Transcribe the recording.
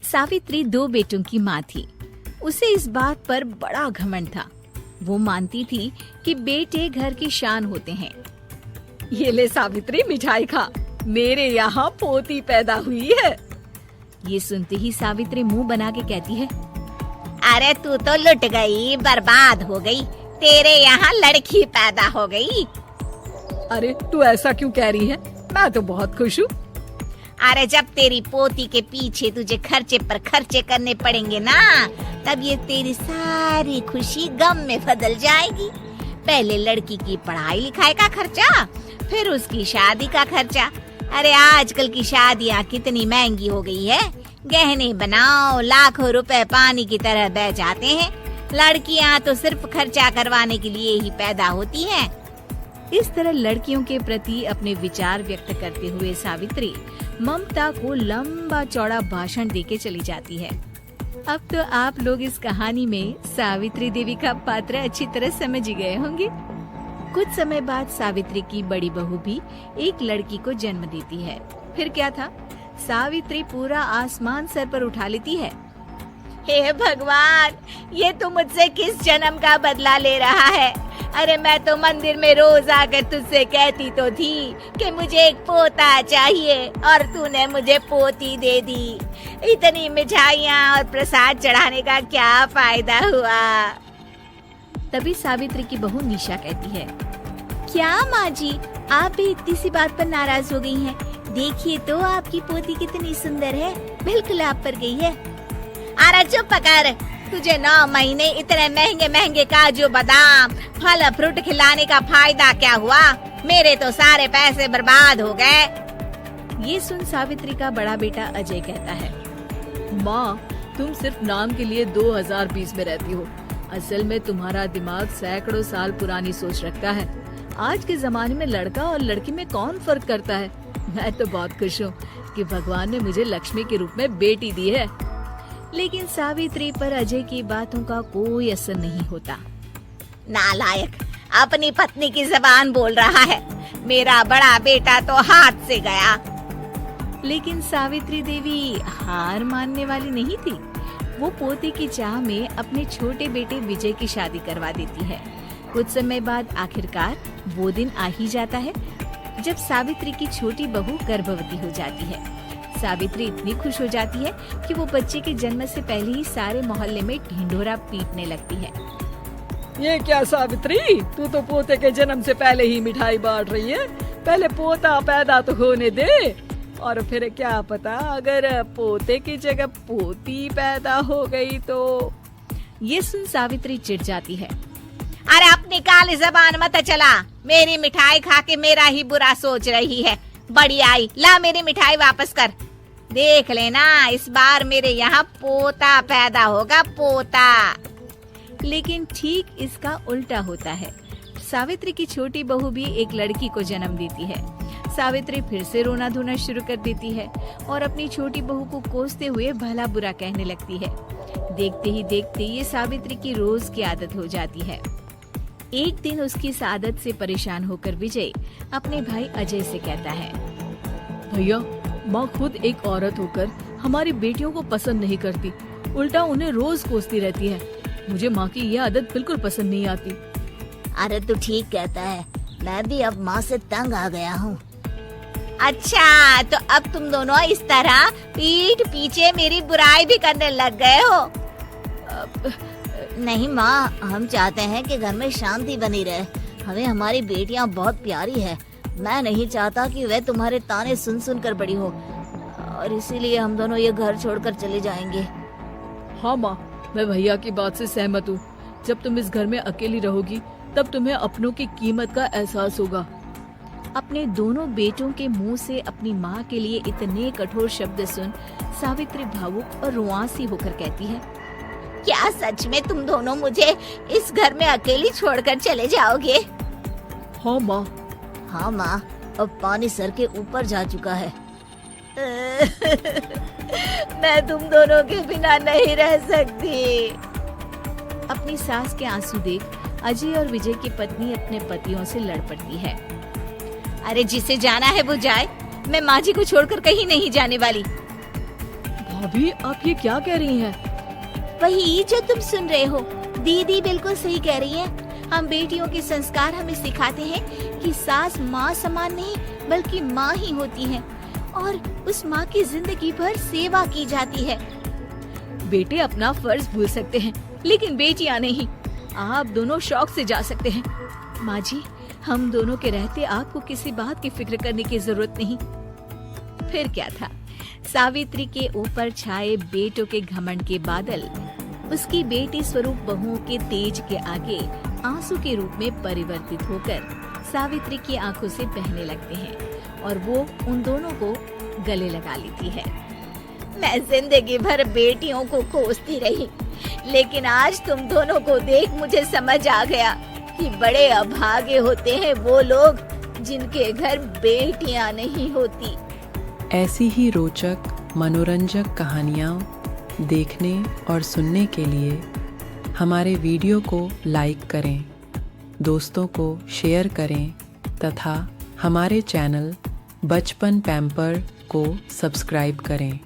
सावित्री 2 बेटों की माँ थी। उसे इस बात पर बड़ा घमंड था। वो मानती थी कि बेटे घर की शान होते हैं। ये ले सावित्री, मिठाई खा, मेरे यहाँ पोती पैदा हुई है। ये सुनते ही सावित्री मुंह बना के कहती है, अरे तू तो लुट गई, बर्बाद हो गई, तेरे यहाँ लड़की पैदा हो गई। अरे तू ऐसा क्यों कह रही है? मैं तो बहुत खुश हूँ। अरे जब तेरी पोती के पीछे तुझे खर्चे पर खर्चे करने पड़ेंगे ना, तब ये तेरी सारी खुशी गम में बदल जाएगी। पहले लड़की की पढ़ाई लिखाई का खर्चा, फिर उसकी शादी का खर्चा। अरे आजकल की शादियाँ कितनी महंगी हो गई है। गहने बनाओ, लाखों रुपए पानी की तरह बह जाते हैं। लड़कियाँ तो सिर्फ खर्चा करवाने के लिए ही पैदा होती हैं। इस तरह लड़कियों के प्रति अपने विचार व्यक्त करते हुए सावित्री ममता को लंबा चौड़ा भाषण देके चली जाती है। अब तो आप लोग इस कहानी में सावित्री देवी का पात्र अच्छी तरह समझ ही गए होंगे। कुछ समय बाद सावित्री की बड़ी बहू भी एक लड़की को जन्म देती है। फिर क्या था, सावित्री पूरा आसमान सर पर उठा लेती है। हे भगवान, ये तू मुझसे किस जन्म का बदला ले रहा है? अरे मैं तो मंदिर में रोज आकर तुझसे कहती तो थी कि मुझे एक पोता चाहिए, और तूने मुझे पोती दे दी। इतनी मिठाइयाँ और प्रसाद चढ़ाने का क्या फायदा हुआ? तभी सावित्री की बहू निशा कहती है, क्या माँ जी, आप भी इतनी सी बात पर नाराज हो गई हैं? देखिए तो आपकी पोती कितनी सुंदर है, बिल्कुल आप पर गई है। अरे चुप कर, तुझे 9 महीने इतने महंगे महंगे काजू बादाम फल फ्रूट खिलाने का फायदा क्या हुआ? मेरे तो सारे पैसे बर्बाद हो गए। ये सुन सावित्री का बड़ा बेटा अजय कहता है, माँ, तुम सिर्फ नाम के लिए 2020 में रहती हो। असल में तुम्हारा दिमाग सैकड़ों साल पुरानी सोच रखता है। आज के जमाने में लड़का और लड़की में कौन फर्क करता है? मैं तो बहुत खुश हूँ कि भगवान ने मुझे लक्ष्मी के रूप में बेटी दी है। लेकिन सावित्री पर अजय की बातों का कोई असर नहीं होता। नालायक, अपनी पत्नी की ज़बान बोल रहा है। मेरा बड़ा बेटा तो हाथ से गया। लेकिन सावित्री देवी हार मानने वाली नहीं थी। वो पोते की चाह में अपने छोटे बेटे विजय की शादी करवा देती है। कुछ समय बाद आखिरकार वो दिन आ ही जाता है जब सावित्री की छोटी बहू गर्भवती हो जाती है। सावित्री इतनी खुश हो जाती है कि वो बच्चे के जन्म से पहले ही सारे मोहल्ले में ढिंढोरा पीटने लगती है। ये क्या सावित्री, तू तो पोते के जन्म से पहले ही मिठाई बांट रही है। पहले पोता पैदा तो होने दे, और फिर क्या पता अगर पोते की जगह पोती पैदा हो गई तो। ये सुन सावित्री चिढ़ जाती है। अरे अपनी काली ज़बान मत चला। मेरी मिठाई खा के मेरा ही बुरा सोच रही है। बड़ी आई, ला मेरी मिठाई वापस कर। देख लेना, इस बार मेरे यहाँ पोता पैदा होगा, पोता। लेकिन ठीक इसका उल्टा होता है। सावित्री की छोटी बहू भी एक लड़की को जन्म देती है। सावित्री फिर से रोना धोना शुरू कर देती है और अपनी छोटी बहू को कोसते हुए भला बुरा कहने लगती है। देखते ही देखते ये सावित्री की रोज की आदत हो जाती है। एक दिन उसकी इस आदत से परेशान होकर विजय अपने भाई अजय से कहता है, भैया, माँ खुद एक औरत होकर हमारी बेटियों को पसंद नहीं करती, उल्टा उन्हें रोज कोसती रहती है। मुझे माँ की यह आदत बिल्कुल पसंद नहीं आती। अरे तू ठीक कहता है, मैं भी अब माँ से तंग आ गया हूँ। अच्छा, तो अब तुम दोनों इस तरह पीठ पीछे मेरी बुराई भी करने लग गए हो? नहीं माँ, हम चाहते हैं कि घर में शांति बनी रहे। हमें हमारी बेटियाँ बहुत प्यारी है। मैं नहीं चाहता कि वह तुम्हारे ताने सुन सुन कर बड़ी हो, और इसीलिए हम दोनों ये घर छोड़कर चले जाएंगे। हाँ माँ, मैं भैया की बात से सहमत हूँ। जब तुम इस घर में अकेली रहोगी तब तुम्हें अपनों की कीमत का एहसास होगा। अपने दोनों बेटों के मुंह से अपनी माँ के लिए इतने कठोर शब्द सुन सावित्री भावुक और रुआंसी होकर कहती है, क्या सच में तुम दोनों मुझे इस घर में अकेली छोड़कर चले जाओगे? हाँ माँ। हाँ माँ, अब पानी सर के ऊपर जा चुका है। मैं तुम दोनों के बिना नहीं रह सकती। अपनी सास के आंसू देख अजय और विजय की पत्नी अपने पतियों से लड़ पड़ती है। अरे जिसे जाना है वो जाए, मैं माँ जी को छोड़कर कहीं नहीं जाने वाली। बहुत भाभी, आप ये क्या कह रही हैं? वही जो तुम सुन रहे हो, दीदी बिल्कुल सही कह रही है। हम बेटियों के संस्कार हमें सिखाते हैं कि सास माँ समान नहीं बल्कि माँ ही होती है और उस माँ की जिंदगी भर सेवा की जाती है। बेटे अपना फर्ज भूल सकते हैं, लेकिन बेटियां नहीं। आप दोनों शौक से जा सकते हैं। माँ जी, हम दोनों के रहते आपको किसी बात की फिक्र करने की जरूरत नहीं। फिर क्या था, सावित्री के ऊपर छाए बेटों के घमंड के बादल उसकी बेटी स्वरूप बहुओं के तेज के आगे आंसू के रूप में परिवर्तित होकर सावित्री की आंखों से बहने लगते हैं और वो उन दोनों को गले लगा लेती है। मैं जिंदगी भर बेटियों को कोसती रही, लेकिन आज तुम दोनों को देख मुझे समझ आ गया कि बड़े अभागे होते हैं वो लोग जिनके घर बेटियां नहीं होती। ऐसी ही रोचक मनोरंजक कहानियाँ देखने और सुनने के लिए हमारे वीडियो को लाइक करें, दोस्तों को शेयर करें तथा हमारे चैनल बचपन पैम्पर को सब्सक्राइब करें।